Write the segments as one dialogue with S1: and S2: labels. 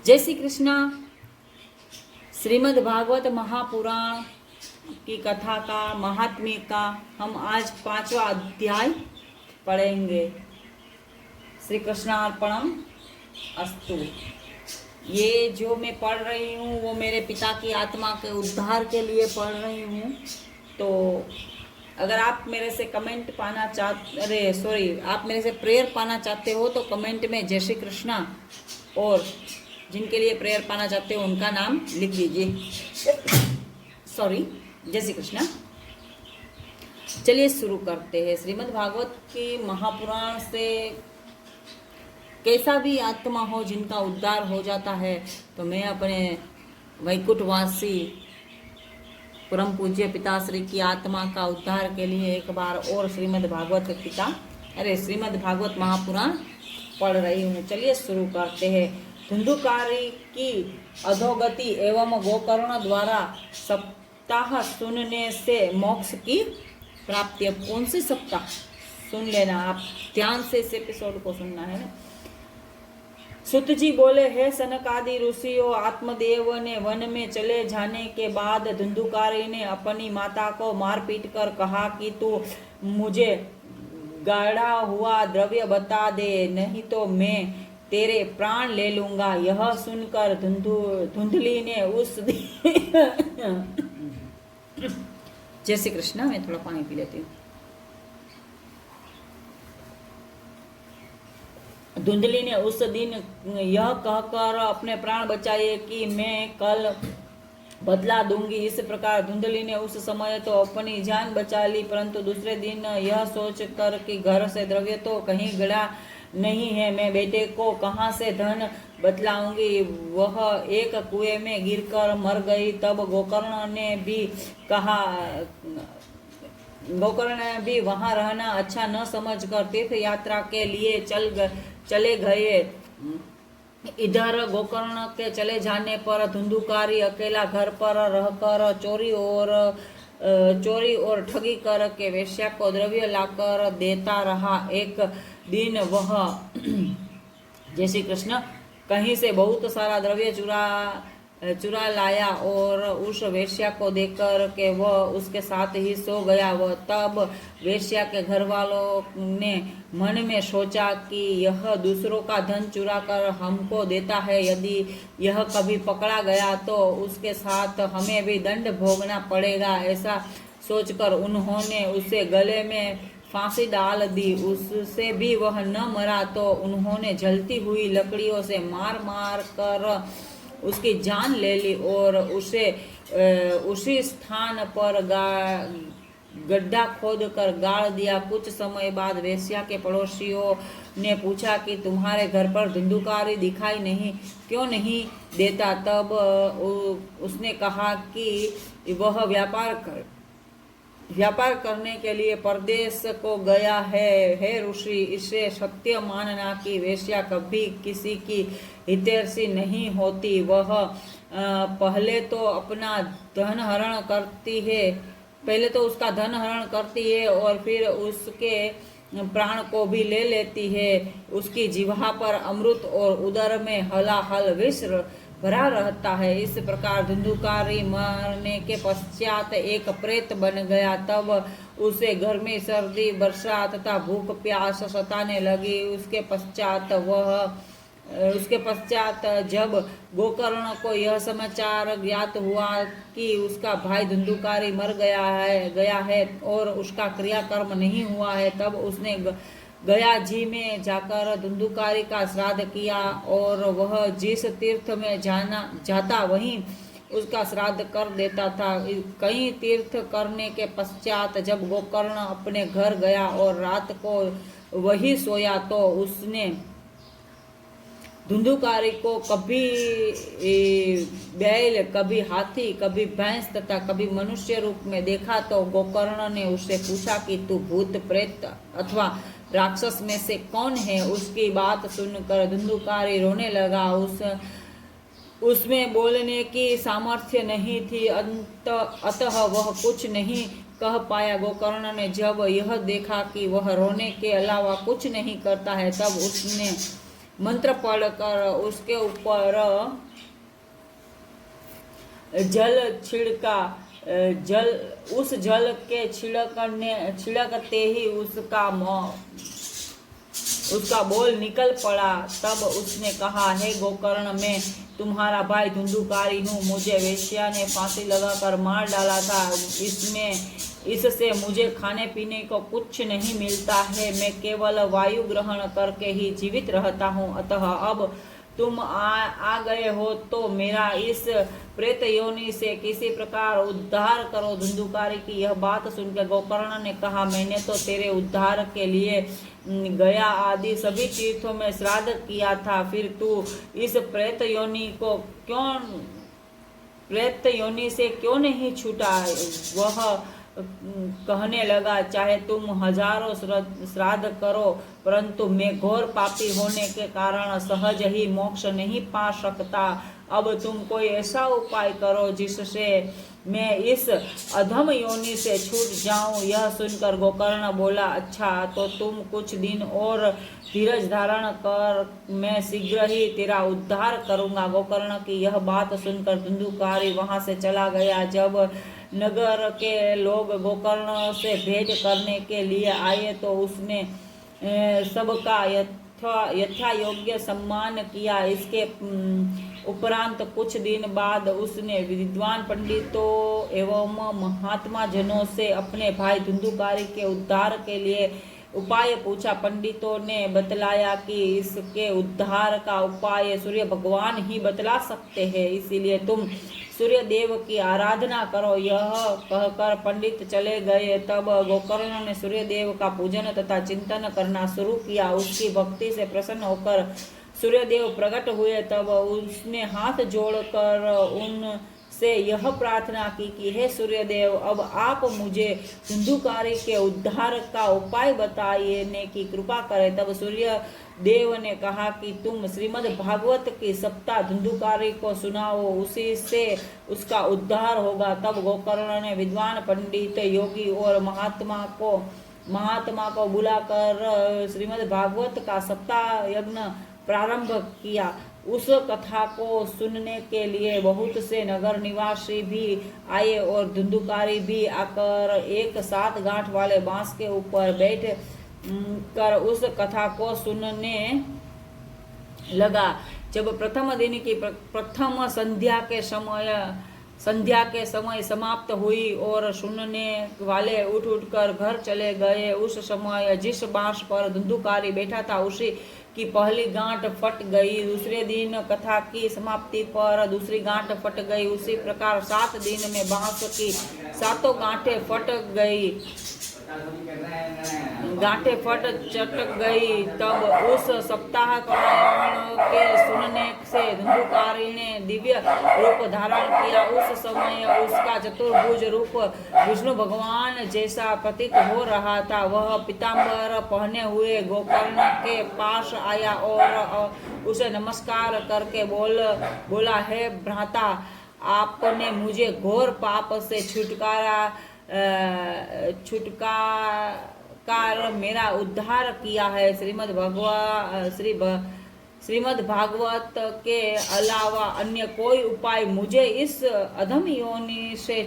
S1: जय श्री कृष्णा। श्रीमद् भागवत महापुराण की कथा का महात्म्य का हम आज 5वां अध्याय पढ़ेंगे। श्री कृष्णार्पणम अस्तु। ये जो मैं पढ़ रही हूँ वो मेरे पिता की आत्मा के उद्धार के लिए पढ़ रही हूँ। तो अगर आप मेरे से कमेंट पाना आप मेरे से प्रेयर पाना चाहते हो तो कमेंट में जय श्री कृष्णा और जिनके लिए प्रेयर पाना चाहते हो उनका नाम लिख दीजिए। जय श्री कृष्णा। चलिए शुरू करते हैं। श्रीमद् भागवत की महापुराण से कैसा भी आत्मा हो जिनका उद्धार हो जाता है, तो मैं अपने वैकुंठवासी परम पूज्य पिताश्री की आत्मा का उद्धार के लिए एक बार और श्रीमद् भागवत महापुराण पढ़ रही हूँ। चलिए शुरू करते हैं। धुंधुकारी की अधोगति एवं गोकर्ण द्वारा सप्ताह सुनने से मोक्ष की प्राप्ति। अब कौन से सप्ताह सुन लेना, आप ध्यान से इस एपिसोड को सुनना है ना। सुत जी बोले, हे सनक आदि ऋषियों, आत्मदेव ने वन में चले जाने के बाद धुंधुकारी ने अपनी माता को मार पीट कर कहा कि तू मुझे गाढ़ा हुआ द्रव्य बता दे, नहीं तो मैं तेरे प्राण ले लूंगा। यह सुनकर धुंधली ने उस जय श्री कृष्णा। मैं थोड़ा पानी पी लेती हूँ। धुंधली ने उस दिन यह कहकर अपने प्राण बचाए कि मैं कल बदला दूंगी। इस प्रकार धुंधली ने उस समय तो अपनी जान बचा ली, परंतु दूसरे दिन यह सोचकर कि घर से द्रव्य तो कहीं गड़ा नहीं है, मैं बेटे को कहाँ से धन बतलाऊंगी। वह एक कुएं में गिरकर मर गई। तब गोकर्ण ने भी वहां रहना अच्छा न समझकर तीर्थ यात्रा के लिए चले गए। इधर गोकर्ण के चले जाने पर धुंधुकारी अकेला घर पर रहकर चोरी और ठगी करके वेश्या को द्रव्य लाकर देता रहा। एक दिन वह जय श्री कृष्ण कहीं से बहुत सारा द्रव्य चुरा लाया और उस वेश्या को देकर के वह उसके साथ ही सो गया। वह तब वेश्या के घर वालों ने मन में सोचा कि यह दूसरों का धन चुरा कर हमको देता है, यदि यह कभी पकड़ा गया तो उसके साथ हमें भी दंड भोगना पड़ेगा। ऐसा सोचकर उन्होंने उसे गले में फांसी डाल दी। उससे भी वह न मरा तो उन्होंने जलती हुई लकड़ियों से मार कर उसकी जान ले ली और उसे उसी स्थान पर गड्ढा खोद कर गाड़ दिया। कुछ समय बाद वेश्या के पड़ोसियों ने पूछा कि तुम्हारे घर पर धुंधुकारी दिखाई क्यों नहीं देता। तब उसने कहा कि वह व्यापार करने के लिए परदेश को गया है। हे ऋषि, इसे सत्य मानना कि वेश्या कभी किसी की हितैषी नहीं होती। वह पहले तो उसका धन हरण करती है और फिर उसके प्राण को भी ले लेती है। उसकी जिह्वा पर अमृत और उदर में हलाहल विष भरा रहता है। इस प्रकार धुंधुकारी मरने के पश्चात एक प्रेत बन गया। तब उसे गर्मी, सर्दी, वर्षा तथा भूख प्यास सताने लगी। उसके पश्चात जब गोकर्ण को यह समाचार ज्ञात हुआ कि उसका भाई धुंधुकारी मर गया है और उसका क्रियाकर्म नहीं हुआ है, तब उसने गया जी में जाकर धुंधुकारी का श्राद्ध किया और वह जिस तीर्थ में जाता वहीं उसका श्राद्ध कर देता था। कई तीर्थ करने के पश्चात जब गोकर्ण अपने घर गया और रात को वही सोया तो उसने धुंधुकारी को कभी बैल, कभी हाथी, कभी भैंस तथा कभी मनुष्य रूप में देखा। तो गोकर्ण ने उससे पूछा कि तू भूत, प्रेत अथवा राक्षस में से कौन है। उसकी बात सुनकर धुंधुकारी रोने लगा। उसमें बोलने की सामर्थ्य नहीं थी, अतः वह कुछ नहीं कह पाया। गोकर्ण ने जब यह देखा कि वह रोने के अलावा कुछ नहीं करता है, तब उसने मंत्र पढ़कर उसके ऊपर जल छिड़का। जल उस जल के छिड़कते ही उसका बोल निकल पड़ा। तब उसने कहा, हे गोकर्ण, मैं तुम्हारा भाई धुंधुकारी हूँ। मुझे वेश्या ने फांसी लगाकर मार डाला था। इससे मुझे खाने पीने को कुछ नहीं मिलता है। मैं केवल वायु ग्रहण करके ही जीवित रहता हूँ। अतः अब तुम आ गए हो तो मेरा इस प्रेत योनि से किसी प्रकार उद्धार करो। धुंधुकारी की यह बात सुनकर गोकर्ण ने कहा, मैंने तो तेरे उद्धार के लिए गया आदि सभी तीर्थों में श्राद्ध किया था, फिर तू इस प्रेत योनि से क्यों नहीं छूटा? वह कहने लगा, चाहे तुम हजारों श्राद्ध करो, परंतु मैं घोर पापी होने के कारण सहज ही मोक्ष नहीं पा सकता। अब तुम कोई ऐसा उपाय करो जिससे मैं इस अधम योनि से छूट जाऊं। यह सुनकर गोकर्ण बोला, अच्छा तो तुम कुछ दिन और धीरज धारण कर, मैं शीघ्र ही तेरा उद्धार करूंगा। गोकर्ण की यह बात सुनकर धुंधुकारी वहां से चला गया। जब नगर के लोग गोकर्ण से भेंट करने के लिए आए तो उसने सबका यथा योग्य सम्मान किया। इसके उपरांत कुछ दिन बाद उसने विद्वान पंडितों एवं महात्मा जनों से अपने भाई धुंधुकारी के उद्धार के लिए उपाय पूछा। पंडितों ने बतलाया कि इसके उद्धार का उपाय सूर्य भगवान ही बतला सकते हैं, इसीलिए तुम सूर्य देव की आराधना करो। यह कहकर पंडित चले गए। तब गोकर्ण ने सूर्य देव का पूजन तथा चिंतन करना शुरू किया। उसकी भक्ति से प्रसन्न होकर सूर्यदेव प्रकट हुए। तब उसने हाथ जोड़कर उनसे यह प्रार्थना की कि हे सूर्यदेव, अब आप मुझे धुंधुकारी के उद्धार का उपाय बताने की कृपा करें। तब सूर्य देव ने कहा कि तुम श्रीमद् भागवत की सप्ताह धुंधुकारी को सुनाओ, उसी से उसका उद्धार होगा। तब गोकर्ण ने विद्वान पंडित, योगी और महात्मा को बुलाकर श्रीमद् भागवत का सप्ताह यज्ञ प्रारंभ किया। उस कथा को सुनने के लिए बहुत से नगर निवासी भी आए और धुंधुकारी भी आकर एक 7 गांठ वाले बांस के ऊपर बैठ कर उस कथा को सुनने लगा। जब प्रथम दिन की प्रथम संध्या के समय समाप्त हुई और सुनने वाले उठकर घर चले गए, उस समय जिस बांस पर धुंधुकारी बैठा था उसी की पहली गांठ फट गई। दूसरे दिन कथा की समाप्ति पर दूसरी गांठ फट गई। उसी प्रकार 7 दिन में बांस की 7 गांठें फट चटक गई। तब उस सप्ताह पारायण के सुनने से धुंधुकारी ने दिव्य रूप धारण किया। उस समय उसका चतुर्भुज रूप विष्णु भगवान जैसा प्रतीत हो रहा था। वह पीतांबर पहने हुए गोकर्ण के पास आया और उसे नमस्कार करके बोला, हे भ्राता, आपने मुझे घोर पाप से छुटकार मेरा उद्धार किया है। श्रीमद् भागवत के अलावा अन्य कोई उपाय मुझे इस अधम योनि से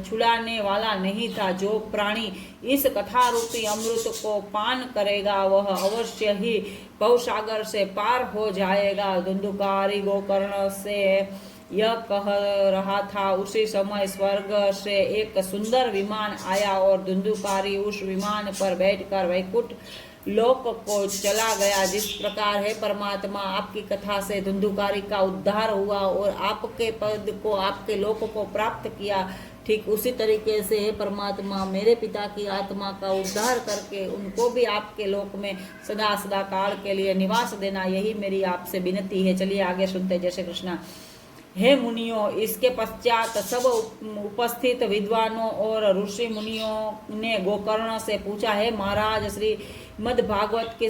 S1: छुड़ाने वाला नहीं था। जो प्राणी इस कथा रूपी अमृत को पान करेगा वह अवश्य ही भवसागर से पार हो जाएगा। धुंधुकारी गोकर्ण से यह कह रहा था, उसी समय स्वर्ग से एक सुंदर विमान आया और धुंधुकारी उस विमान पर बैठकर वैकुंठ लोक को चला गया। जिस प्रकार है परमात्मा, आपकी कथा से धुंधुकारी का उद्धार हुआ और आपके पद को, आपके लोक को प्राप्त किया, ठीक उसी तरीके से है परमात्मा, मेरे पिता की आत्मा का उद्धार करके उनको भी आपके लोक में सदा सदा काल के लिए निवास देना, यही मेरी आपसे विनती है। चलिए आगे सुनते। जय श्री कृष्ण। हे मुनियों, इसके पश्चात सब उपस्थित विद्वानों और ऋषि मुनियों ने गोकर्ण से पूछा, है महाराज, श्रीमद् भागवत के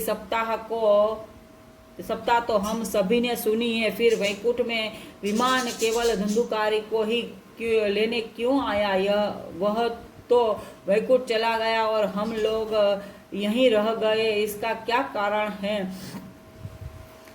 S1: सप्ताह तो हम सभी ने सुनी है, फिर वैकुंठ में विमान केवल धुंधुकारी को ही लेने क्यों आया? वह तो वैकुंठ चला गया और हम लोग यहीं रह गए, इसका क्या कारण है?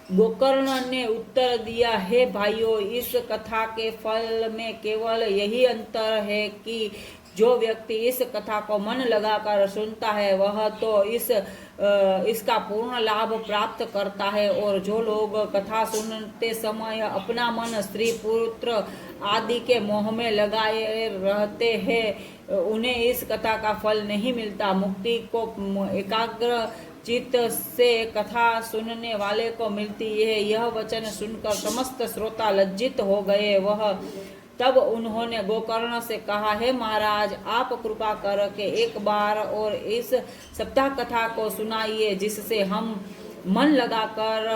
S1: गोकर्ण ने उत्तर दिया, हे भाइयों, इस कथा के फल में केवल यही अंतर है कि जो व्यक्ति इस कथा को मन लगाकर सुनता है वह तो इसका पूर्ण लाभ प्राप्त करता है, और जो लोग कथा सुनते समय अपना मन स्त्री पुत्र आदि के मोह में लगाए रहते हैं उन्हें इस कथा का फल नहीं मिलता। मुक्ति को एकाग्र चित्त से कथा सुनने वाले को मिलती है। यह वचन सुनकर समस्त श्रोता लज्जित हो गए। वह तब उन्होंने गोकर्ण से कहा, हे महाराज, आप कृपा करके एक बार और इस सप्ताह कथा को सुनाइए जिससे हम मन लगाकर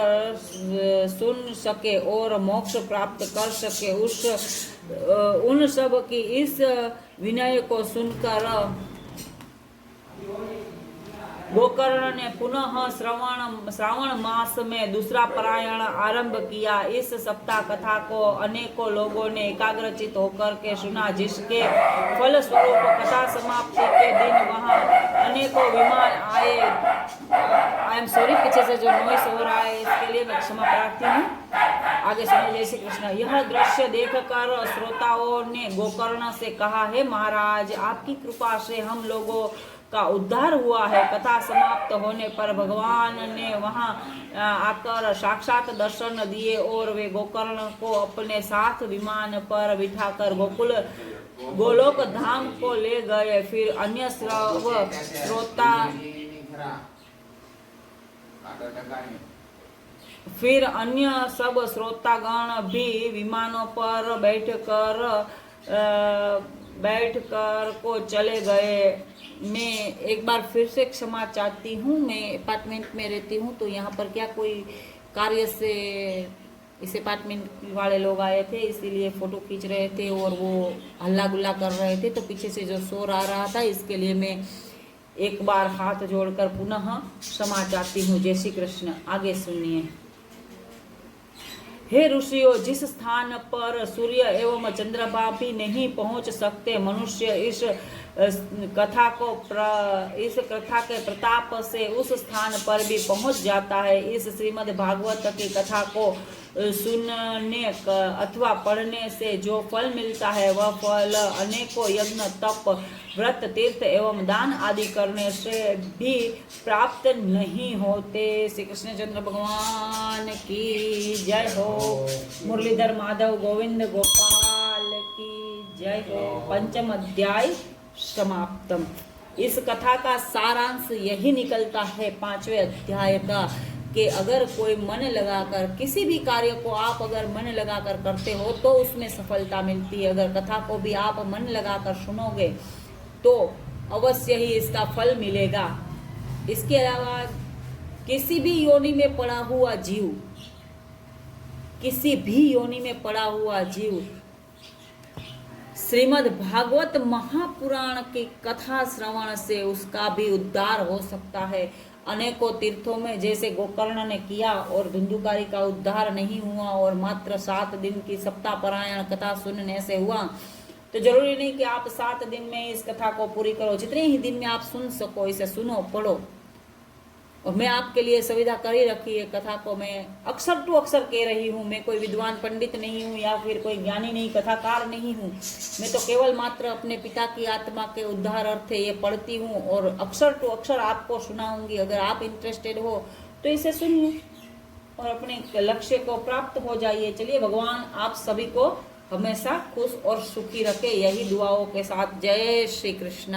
S1: सुन सके और मोक्ष प्राप्त कर सके। उन सब की इस विनय को सुनकर गोकर्ण ने पुनः श्रावण मास में दूसरा पारायण आरंभ किया। इस सप्ताह कथा को अनेकों लोगों ने एकाग्रचित होकर के सुना, जिसके फल स्वरूप कथा समाप्ति के दिन वहां अनेकों विमान आए। आई एम सॉरी, पीछे से जो नॉइस हो रहा है इसके लिए मैं क्षमा प्रार्थी हूँ। आगे सुनिए। जय श्री कृष्ण। यह दृश्य देखकर श्रोताओं ने गोकर्ण से कहा, हे महाराज, आपकी कृपा से हम लोगों का उद्धार हुआ है। कथा समाप्त होने पर भगवान ने वहां आकर साक्षात दर्शन दिए और वे गोकर्ण को अपने साथ विमान पर बिठाकर गोलोक धाम को ले गए। फिर अन्य सब श्रोतागण भी विमानों पर बैठकर को चले गए। मैं एक बार फिर से क्षमा चाहती हूँ। मैं अपार्टमेंट में रहती हूँ, तो यहाँ पर क्या कोई कार्य से इस अपार्टमेंट वाले लोग आए थे, इसीलिए फोटो खींच रहे थे और वो हल्ला गुल्ला कर रहे थे, तो पीछे से जो शोर आ रहा था, इसके लिए मैं एक बार हाथ जोड़कर पुनः क्षमा चाहती हूँ। जय श्री कृष्ण। आगे सुनिए। हे ऋषियों, जिस स्थान पर सूर्य एवं चंद्रमा भी नहीं पहुंच सकते, मनुष्य इस कथा के प्रताप से उस स्थान पर भी पहुंच जाता है। इस श्रीमद् भागवत की कथा को सुनने अथवा पढ़ने से जो फल मिलता है वह फल अनेकों यज्ञ, तप, व्रत, तीर्थ एवं दान आदि करने से भी प्राप्त नहीं होते। श्री कृष्ण चंद्र भगवान की जय हो। मुरलीधर माधव गोविंद गोपाल की जय हो। पंचम अध्याय समाप्तम। इस कथा का सारांश यही निकलता है 5वें अध्याय का, कि अगर कोई मन लगाकर किसी भी कार्य को आप अगर मन लगाकर करते हो तो उसमें सफलता मिलती है। अगर कथा को भी आप मन लगाकर सुनोगे तो अवश्य ही इसका फल मिलेगा। इसके अलावा किसी भी योनि में पड़ा हुआ जीव, किसी भी योनि में पड़ा हुआ जीव श्रीमद् भागवत महापुराण की कथा श्रवण से उसका भी उद्धार हो सकता है। अनेकों तीर्थों में जैसे गोकर्ण ने किया और धुंधुकारी का उद्धार नहीं हुआ और मात्र 7 दिन की सप्ताह पारायण कथा सुनने से हुआ, तो जरूरी नहीं कि आप 7 दिन में इस कथा को पूरी करो। जितने ही दिन में आप सुन सको इसे सुनो, पढ़ो। और मैं आपके लिए सुविधा कर ही रखी है। कथा को मैं अक्सर टू अक्सर कह रही हूँ। मैं कोई विद्वान पंडित नहीं हूँ या फिर कोई ज्ञानी नहीं, कथाकार नहीं हूँ। मैं तो केवल मात्र अपने पिता की आत्मा के उद्धार अर्थ ये पढ़ती हूँ और अक्सर टू अक्सर आपको सुनाऊंगी। अगर आप इंटरेस्टेड हो तो इसे सुनिए और अपने लक्ष्य को प्राप्त हो जाइए। चलिए, भगवान आप सभी को हमेशा खुश और सुखी रखे, यही दुआओं के साथ। जय श्री कृष्ण।